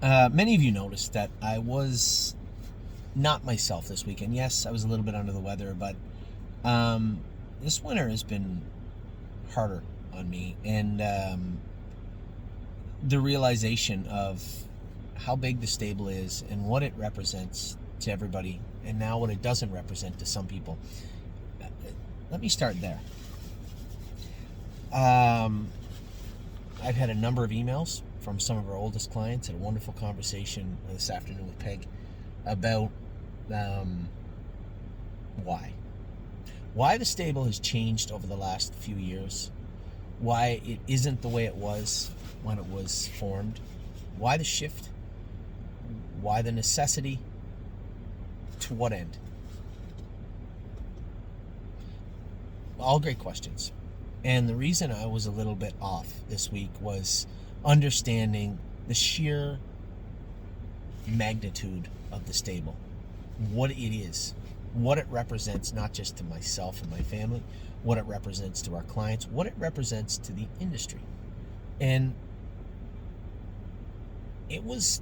Many of you noticed that I was not myself this weekend. Yes, I was a little bit under the weather, but this winter has been harder on me. And the realization of how big the stable is and what it represents to everybody, and now what it doesn't represent to some people. Let me start there. I've had a number of emails from some of our oldest clients. Had a wonderful conversation this afternoon with Peg about why the stable has changed over the last few years, why it isn't the way it was when it was formed, why the shift, why the necessity, to what end. All great questions. And the reason I was a little bit off this week was understanding the sheer magnitude of the stable, what it is, what it represents, not just to myself and my family, what it represents to our clients, what it represents to the industry. And it was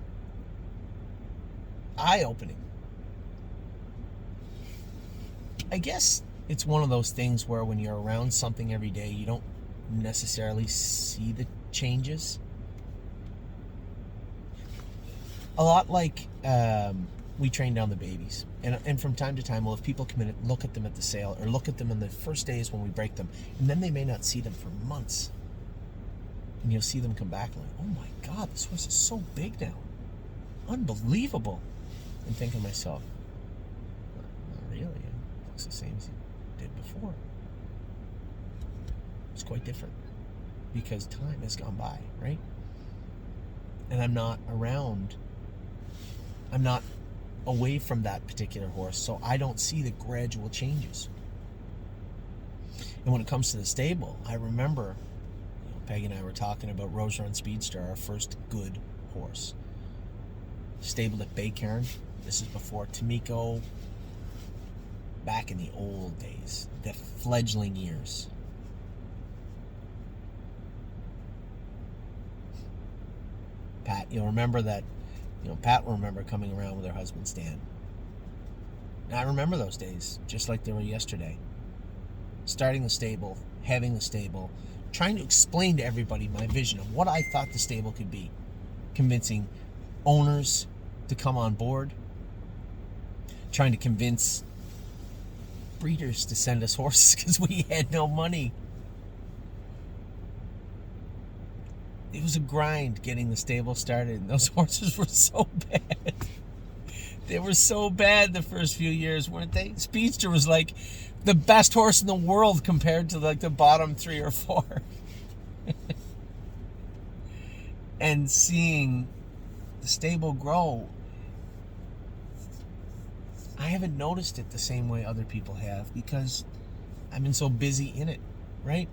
eye-opening. I guess it's one of those things where when you're around something every day, you don't necessarily see the changes. A lot like we train down the babies. And from time to time, we'll have people come in and look at them at the sale, or look at them in the first days when we break them. And then they may not see them for months. And you'll see them come back like, oh my God, this horse is so big now. Unbelievable. And think to myself, not really. It looks the same as it did before. It's quite different because time has gone by, right? And I'm not around. I'm not away from that particular horse, so I don't see the gradual changes. And when it comes to the stable, I remember, Peg and I were talking about Rose Run Speedster, our first good horse. Stabled at Baycairn. This is before Tamiko, back in the old days, the fledgling years. Pat, you'll remember that. Pat will remember coming around with her husband Stan. And I remember those days just like they were yesterday. Starting the stable, having the stable, trying to explain to everybody my vision of what I thought the stable could be, convincing owners to come on board, trying to convince breeders to send us horses because we had no money. It was a grind getting the stable started, and those horses were so bad. They were so bad the first few years, weren't they? Speedster was like the best horse in the world compared to like the bottom 3 or 4. And seeing the stable grow, I haven't noticed it the same way other people have because I've been so busy in it, right?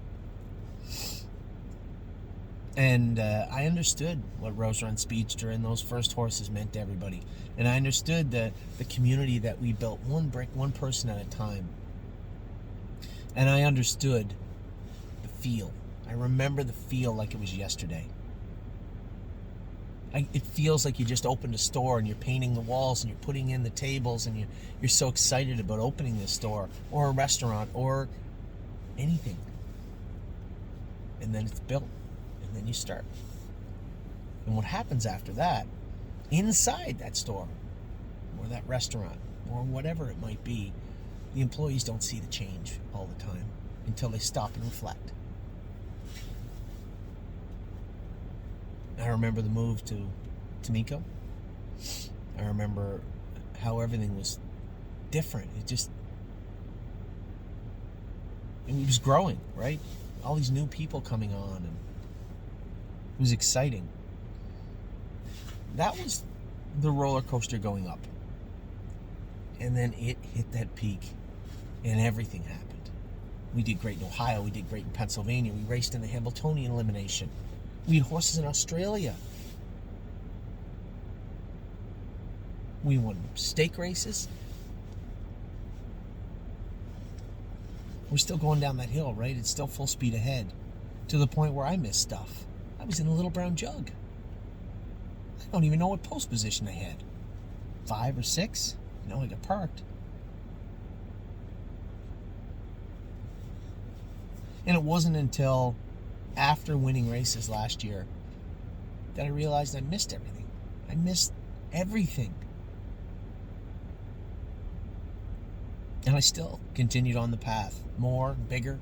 And I understood what Rose Run Speedster and those first horses meant to everybody. And I understood the community that we built, one brick, one person at a time. And I understood the feel. I remember the feel like it was yesterday. It feels like you just opened a store and you're painting the walls and you're putting in the tables and you're so excited about opening this store or a restaurant or anything. And then it's built. And then you start. And what happens after that, inside that store or that restaurant or whatever it might be, the employees don't see the change all the time until they stop and reflect. I remember the move to Tamiko. I remember how everything was different. It was growing, right? All these new people coming on, and it was exciting. That was the roller coaster going up. And then it hit that peak, and everything happened. We did great in Ohio. We did great in Pennsylvania. We raced in the Hamiltonian elimination. We had horses in Australia. We won stake races. We're still going down that hill, right? It's still full speed ahead, to the point where I missed stuff. I was in a little brown jug. I don't even know what post position I had. 5 or 6? No, I got parked. And it wasn't until after winning races last year that I realized I missed everything. I missed everything. And I still continued on the path. More, bigger.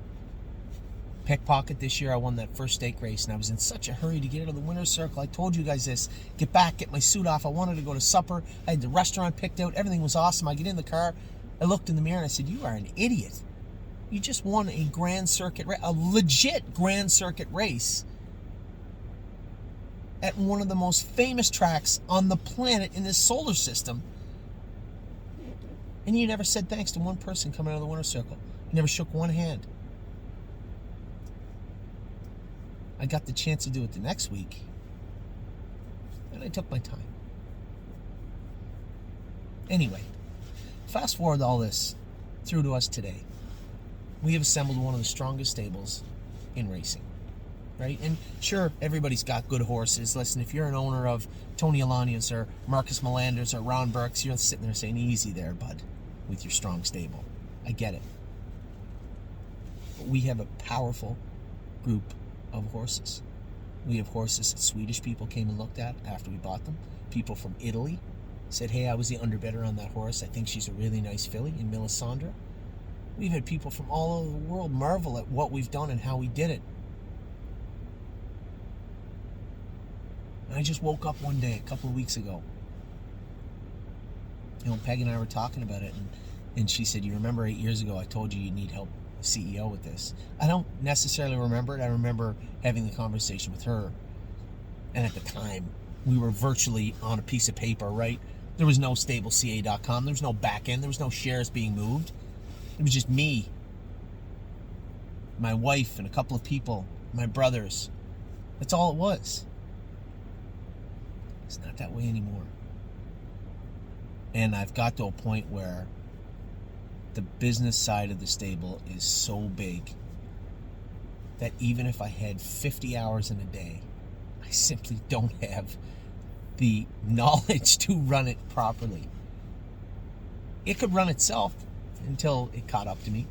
Pickpocket this year, I won that first stake race, and I was in such a hurry to get out of the winner's circle. I told you guys this. Get back, get my suit off. I wanted to go to supper. I had the restaurant picked out. Everything was awesome. I get in the car. I looked in the mirror and I said, you are an idiot. You just won a Grand Circuit race, a legit Grand Circuit race at one of the most famous tracks on the planet in this solar system. And you never said thanks to one person coming out of the winner's circle. You never shook one hand. I got the chance to do it the next week, and I took my time. Anyway, fast forward all this through to us today. We have assembled one of the strongest stables in racing, right? And sure, everybody's got good horses. Listen, if you're an owner of Tony Alania's or Marcus Melander's or Ron Burke's, you're sitting there saying, easy there, bud, with your strong stable. I get it. But we have a powerful group of horses. We have horses that Swedish people came and looked at after we bought them. People from Italy said, hey, I was the underbidder on that horse. I think she's a really nice filly in Melisandre. We've had people from all over the world marvel at what we've done and how we did it. And I just woke up one day a couple of weeks ago. You know, Peg and I were talking about it, and she said, you remember 8 years ago I told you need help CEO with this? I don't necessarily remember it. I remember having the conversation with her. And at the time, we were virtually on a piece of paper, right? There was no thestable.ca.com. There was no back end. There was no shares being moved. It was just me, my wife, and a couple of people, my brothers. That's all it was. It's not that way anymore. And I've got to a point where the business side of the stable is so big that even if I had 50 hours in a day, I simply don't have the knowledge to run it properly. It could run itself until it caught up to me.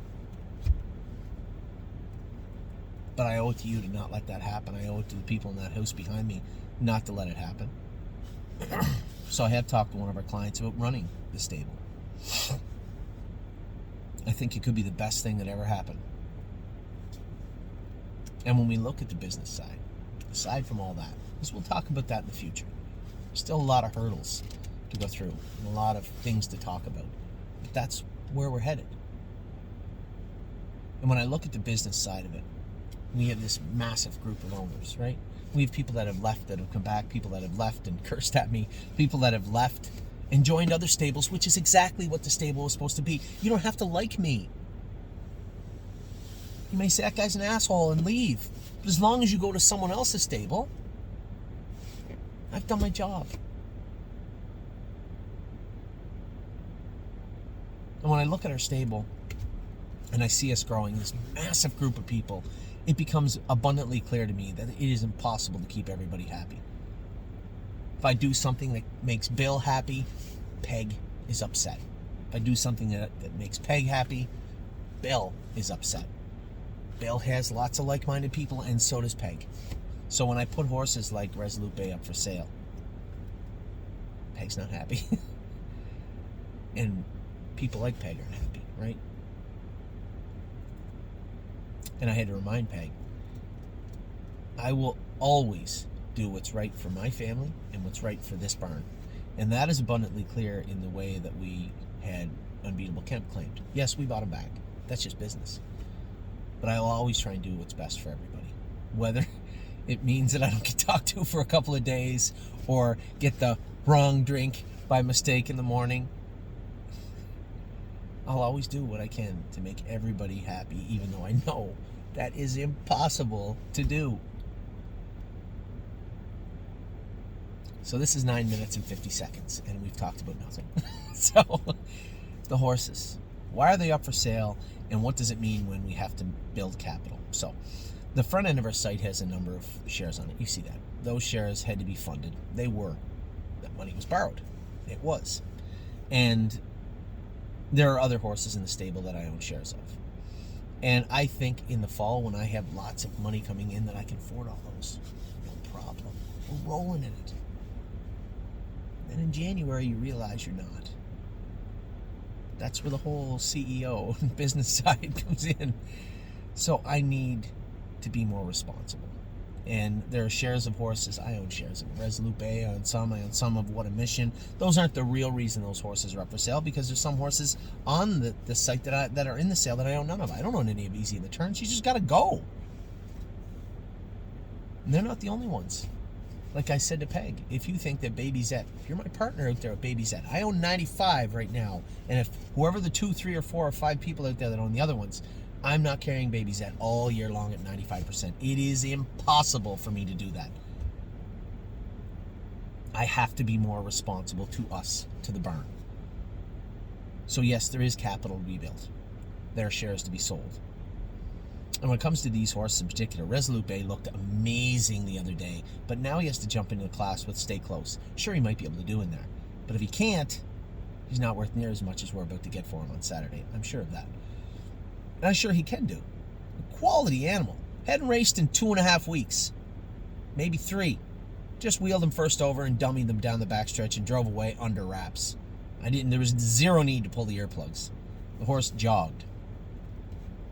But I owe it to you to not let that happen. I owe it to the people in that house behind me not to let it happen. So I have talked to one of our clients about running the stable. I think it could be the best thing that ever happened. And when we look at the business side, aside from all that, because we'll talk about that in the future, there's still a lot of hurdles to go through and a lot of things to talk about. But that's where we're headed. And when I look at the business side of it, we have this massive group of owners, right? We have people that have left, that have come back, people that have left and cursed at me, people that have left and joined other stables, which is exactly what the stable was supposed to be. You don't have to like me. You may say that guy's an asshole and leave. But as long as you go to someone else's stable, I've done my job. And when I look at our stable and I see us growing, this massive group of people, it becomes abundantly clear to me that it is impossible to keep everybody happy. If I do something that makes Bill happy, Peg is upset. If I do something that makes Peg happy, Bill is upset. Bill has lots of like-minded people, and so does Peg. So when I put horses like Resolute Bay up for sale, Peg's not happy. And people like Peg aren't happy, right? And I had to remind Peg, I will always do what's right for my family and what's right for this barn. And that is abundantly clear in the way that we had Unbeatable Kemp claimed. Yes, we bought him back. That's just business. But I will always try and do what's best for everybody. Whether it means that I don't get talked to for a couple of days or get the wrong drink by mistake in the morning, I'll always do what I can to make everybody happy, even though I know that is impossible to do. So this is 9 minutes and 50 seconds, and we've talked about nothing. So, the horses. Why are they up for sale, and what does it mean when we have to build capital? So, the front end of our site has a number of shares on it. You see that. Those shares had to be funded. They were. That money was borrowed. It was. And there are other horses in the stable that I own shares of. And I think in the fall, when I have lots of money coming in, that I can afford all those. No problem. We're rolling in it. And in January, you realize you're not. That's where the whole CEO and business side comes in. So I need to be more responsible. And there are shares of horses. I own shares of Resolute Bay. I own some of What a Mission. Those aren't the real reason those horses are up for sale, because there's some horses on the site that are in the sale that I own none of. I don't own any of Easy in the Turn. She's just got to go. And they're not the only ones. Like I said to Peg, if you think that Baby Zet, if you're my partner out there at Baby Zet, I own 95 right now. And if whoever the 2, 3, or 4, or 5 people out there that own the other ones, I'm not carrying Baby Zet all year long at 95%. It is impossible for me to do that. I have to be more responsible to us, to the barn. So yes, there is capital to be built. There are shares to be sold. And when it comes to these horses in particular, Resolute Bay looked amazing the other day, but now he has to jump into the class with Stay Close. Sure, he might be able to do in there, but if he can't, he's not worth near as much as we're about to get for him on Saturday. I'm sure of that. And I'm sure he can do. A quality animal. Hadn't raced in 2.5 weeks. Maybe 3. Just wheeled him first over and dummied them down the backstretch and drove away under wraps. There was zero need to pull the earplugs. The horse jogged.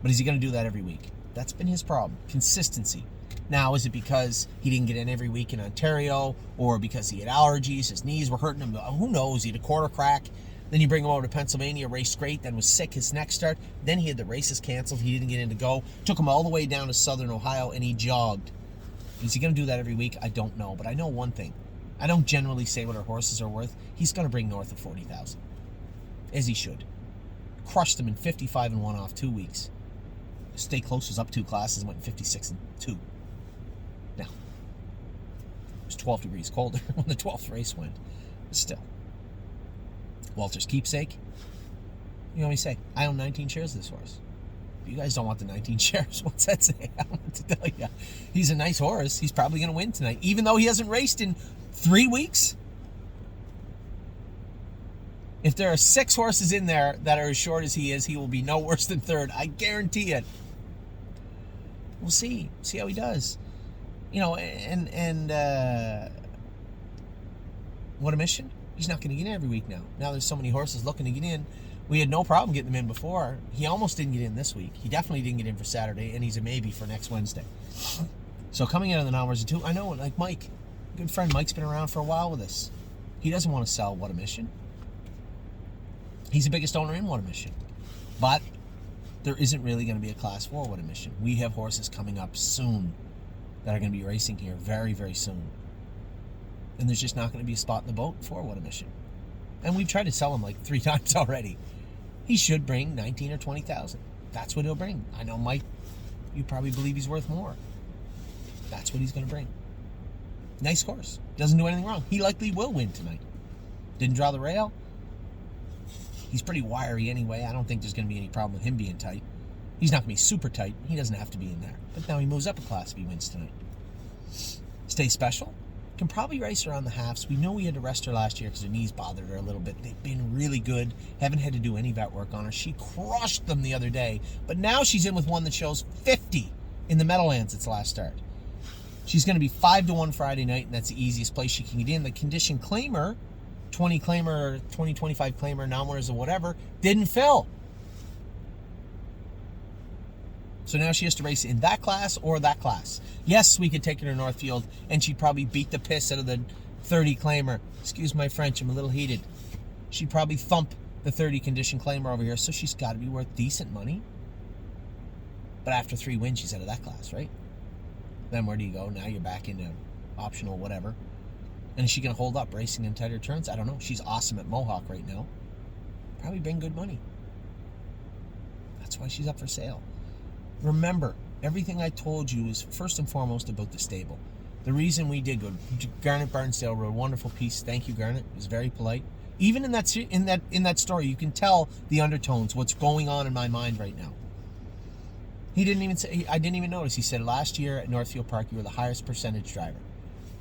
But is he going to do that every week? That's been his problem. Consistency. Now, is it because he didn't get in every week in Ontario, or because he had allergies, his knees were hurting him? Who knows? He had a quarter crack. Then you bring him over to Pennsylvania, raced great, then was sick his next start. Then he had the races canceled. He didn't get in to go. Took him all the way down to southern Ohio, and he jogged. Is he going to do that every week? I don't know. But I know one thing. I don't generally say what our horses are worth. He's going to bring north of 40,000. As he should. Crushed them in 55 and 1 off 2 weeks. Stay Close was up 2 classes, went 56 and 2. Now, it was 12 degrees colder when the 12th race went. But still. Walter's keepsake. You know what I say? I own 19 shares of this horse. If you guys don't want the 19 shares, what's that say? I don't know what to tell you. He's a nice horse. He's probably going to win tonight, even though he hasn't raced in 3 weeks. If there are 6 horses in there that are as short as he is, he will be no worse than 3rd. I guarantee it. We'll see. See how he does. You know, and What a Mission? He's not going to get in every week now. Now there's so many horses looking to get in. We had no problem getting them in before. He almost didn't get in this week. He definitely didn't get in for Saturday, and he's a maybe for next Wednesday. So coming out of the numbers and 2, I know, like Mike, good friend Mike's been around for a while with us. He doesn't want to sell What a Mission. He's the biggest owner in What a Mission. But there isn't really going to be a Class 4 What a Mission. We have horses coming up soon that are going to be racing here very, very soon. And there's just not going to be a spot in the boat for What a Mission. And we've tried to sell him like 3 times already. He should bring 19 or 20,000. That's what he'll bring. I know, Mike, you probably believe he's worth more. That's what he's going to bring. Nice horse. Doesn't do anything wrong. He likely will win tonight. Didn't draw the rail. He's pretty wiry anyway. I don't think there's going to be any problem with him being tight. He's not going to be super tight. He doesn't have to be in there. But now he moves up a class if he wins tonight. Stay Special. Can probably race around the halves. We know we had to rest her last year because her knees bothered her a little bit. They've been really good. Haven't had to do any vet work on her. She crushed them the other day. But now she's in with one that shows 50 in the Meadowlands its last start. She's going to be 5-1 Friday night, and that's the easiest place she can get in. The condition claimer, 20 claimer, 20, 25 claimer, non-winners or whatever, didn't fill. So now she has to race in that class or that class. Yes, we could take her to Northfield, and she'd probably beat the piss out of the 30 claimer. Excuse my French, I'm a little heated. She'd probably thump the 30 condition claimer over here, so she's got to be worth decent money. But after 3 wins, she's out of that class, right? Then where do you go? Now you're back into optional whatever. And is she going to hold up racing in tighter turns? I don't know. She's awesome at Mohawk right now. Probably bring good money. That's why she's up for sale. Remember, everything I told you is first and foremost about the stable. The reason we did good. Garnet Barnsdale wrote a wonderful piece. Thank you, Garnet. It was very polite. Even in that story, you can tell the undertones, what's going on in my mind right now. He didn't even say. I didn't even notice. He said last year at Northfield Park, you were the highest percentage driver.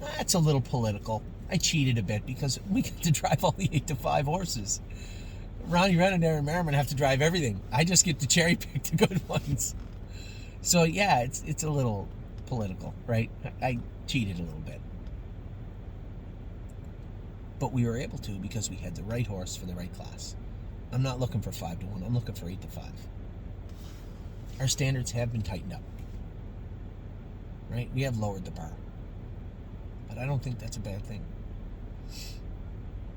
That's a little political. I cheated a bit because we get to drive all the 8-5 horses. Ronnie Ren and Aaron Merriman have to drive everything. I just get to cherry pick the good ones. So yeah, it's a little political, right? I cheated a little bit. But we were able to because we had the right horse for the right class. I'm not looking for 5-1. I'm looking for 8-5. Our standards have been tightened up. Right? We have lowered the bar. But I don't think that's a bad thing.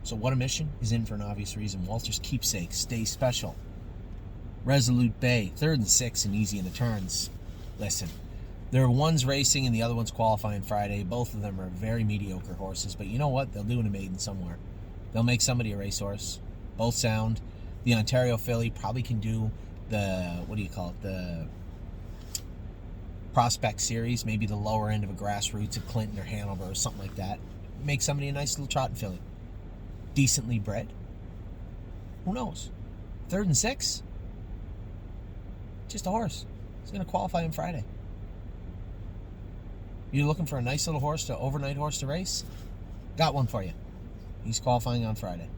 So What a Mission is in for an obvious reason. Walter's Keepsake, Stay Special. Resolute Bay, 3rd and 6 and easy in the turns. Listen, there are one's racing and the other one's qualifying Friday. Both of them are very mediocre horses, but you know what? They'll do in a maiden somewhere. They'll make somebody a racehorse. Both sound. The Ontario filly probably can do the, the Prospect Series, maybe the lower end of a grassroots of Clinton or Hanover or something like that. Make somebody a nice little trotting filly. Decently bred. Who knows? 3rd and 6? Just a horse. He's going to qualify on Friday. You're looking for a nice little horse, overnight horse to race? Got one for you. He's qualifying on Friday.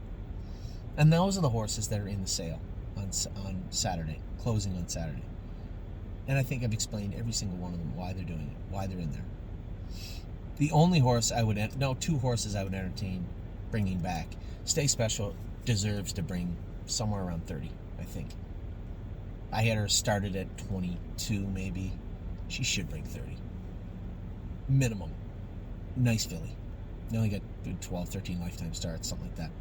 And those are the horses that are in the sale on Saturday, closing on Saturday. And I think I've explained every single one of them, why they're doing it, why they're in there. The only horse I would, two horses I would entertain bringing back. Stay Special deserves to bring somewhere around 30, I think. I had her started at 22, maybe. She should bring 30. Minimum. Nice filly. They only got 12, 13 lifetime starts, something like that.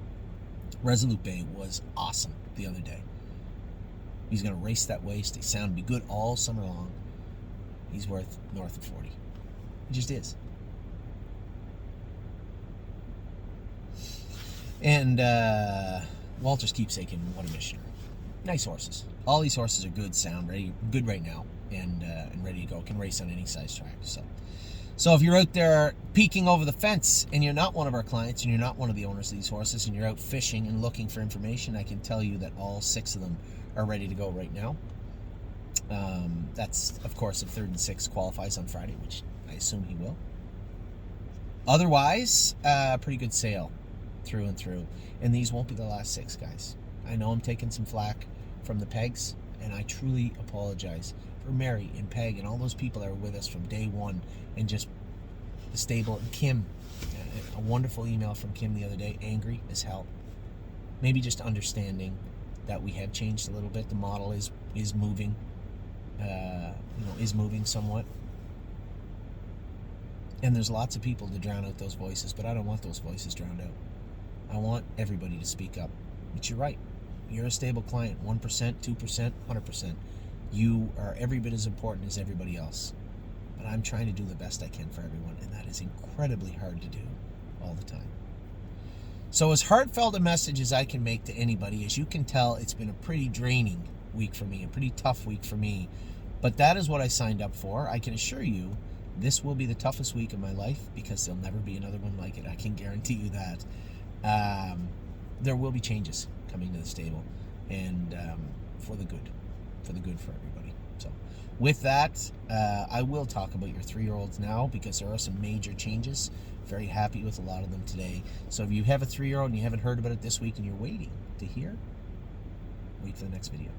Resolute Bay was awesome the other day. He's going to race that way, stay sound, be good all summer long. He's worth north of 40. He just is. And Walter's Keepsake and What a Mission. Nice horses. All these horses are good, sound, ready, good right now, and ready to go. Can race on any size track. So if you're out there peeking over the fence and you're not one of our clients and you're not one of the owners of these horses and you're out fishing and looking for information, I can tell you that all 6 of them are ready to go right now. That's, of course, if 3rd and 6 qualifies on Friday, which I assume he will. Otherwise, pretty good sale through and through. And these won't be the last 6, guys. I know I'm taking some flack from the Pegs, and I truly apologize for Mary and Peg and all those people that were with us from day one, and just the stable. And Kim, a wonderful email from Kim the other day, angry as hell. Maybe just understanding that we have changed a little bit. The model is moving, is moving somewhat. And there's lots of people to drown out those voices, but I don't want those voices drowned out. I want everybody to speak up. But you're right. You're a stable client. 1%, 2%, 100%. You are every bit as important as everybody else. But I'm trying to do the best I can for everyone, and that is incredibly hard to do all the time. So as heartfelt a message as I can make to anybody, as you can tell, it's been a pretty draining week for me, a pretty tough week for me. But that is what I signed up for. I can assure you this will be the toughest week of my life, because there'll never be another one like it. I can guarantee you that. There will be changes coming to the stable, and for the good for everybody. So with that, I will talk about your 3-year-olds now, because there are some major changes. Very happy with a lot of them today. So if you have a 3-year-old and you haven't heard about it this week and you're waiting to hear, wait for the next video.